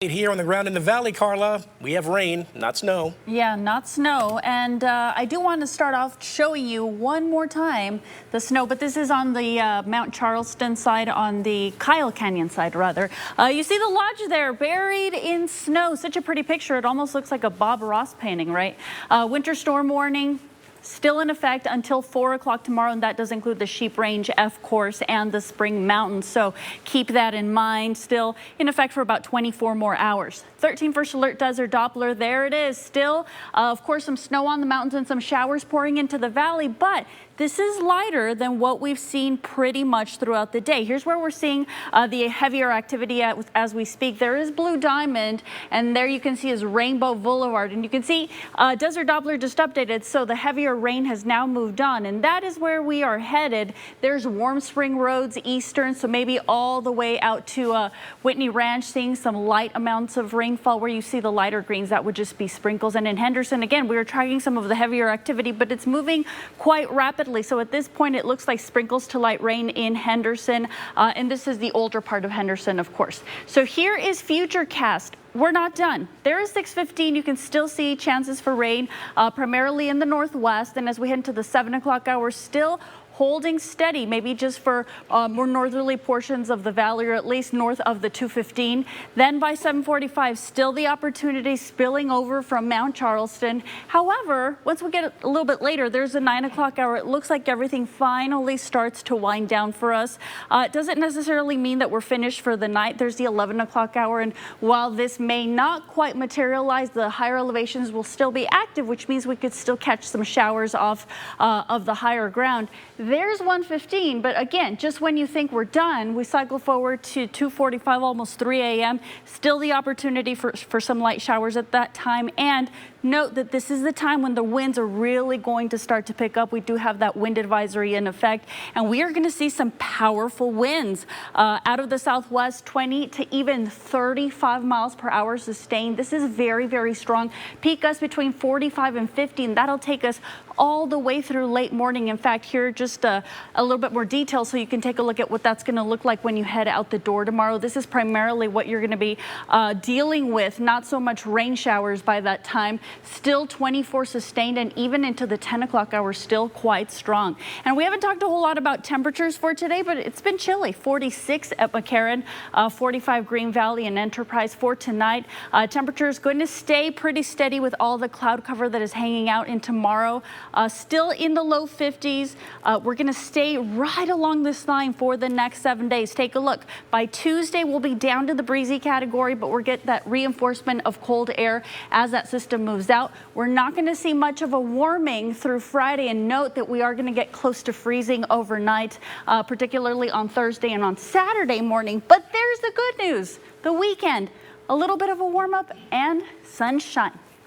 Here on the ground in the valley, Carla, we have rain, not snow. Yeah, not snow. And I do want to start off showing you one more time the snow, but this is on the Mount Charleston side, on the Kyle Canyon side, rather. You see the lodge there buried in snow. Such a pretty picture. It almost looks like a Bob Ross painting, right? Winter storm warning. Still in effect until 4 o'clock tomorrow, and that does include the Sheep Range F course and the Spring Mountains. So keep that in mind. Still in effect for about 24 more hours. 13 first alert desert Doppler. There it is. Still, of course, some snow on the mountains and some showers pouring into the valley, but this is lighter than what we've seen pretty much throughout the day. Here's where we're seeing the heavier activity as we speak. There is Blue Diamond, and there you can see is Rainbow Boulevard. And you can see Desert Doppler just updated, so the heavier rain has now moved on, and that is where we are headed. There's Warm Spring Roads Eastern, so maybe all the way out to Whitney Ranch, seeing some light amounts of rainfall. Where you see the lighter greens, that would just be sprinkles. And in Henderson, again, we are tracking some of the heavier activity, but it's moving quite rapidly. So at this point, it looks like sprinkles to light rain in Henderson. And this is the older part of Henderson, of course. So here is FUTURECAST. We're not done. There is 6:15. You can still see chances for rain, primarily in the northwest. And as we head into the 7 o'clock hour, still holding steady, maybe just for more northerly portions of the valley, or at least north of the 215. Then by 7:45, still the opportunity spilling over from Mount Charleston. However, once we get a little bit later, there's a 9 o'clock hour. It looks like everything finally starts to wind down for us. It doesn't necessarily mean that we're finished for the night. There's the 11 o'clock hour, and while this may not quite materialize, the higher elevations will still be active, which means we could still catch some showers off of the higher ground. There's 1:15, but again, just when you think we're done, we cycle forward to 2:45, almost 3 a.m. Still the opportunity for some light showers at that time. And note that this is the time when the winds are really going to start to pick up. We do have that wind advisory in effect, and we are going to see some powerful winds out of the southwest, 20 to even 35 miles per hour sustained. This is very, very strong. Peak gusts between 45 and 50, and that'll take us all the way through late morning. In fact, here just a little bit more detail so you can take a look at what that's going to look like when you head out the door tomorrow. This is primarily what you're going to be dealing with, not so much rain showers by that time. Still 24 sustained, and even into the 10 o'clock hour, still quite strong. And we haven't talked a whole lot about temperatures for today, but it's been chilly. 46 at McCarran, 45 Green Valley and Enterprise for tonight. Temperatures going to stay pretty steady with all the cloud cover that is hanging out in tomorrow. Still in the low 50s. We're going to stay right along this line for the next 7 days. Take a look. By Tuesday, we'll be down to the breezy category, but we'll get that reinforcement of cold air as that system moves out. We're not going to see much of a warming through Friday, and note that we are going to get close to freezing overnight, particularly on Thursday and on Saturday morning. But there's the good news. The weekend, a little bit of a warm up and sunshine.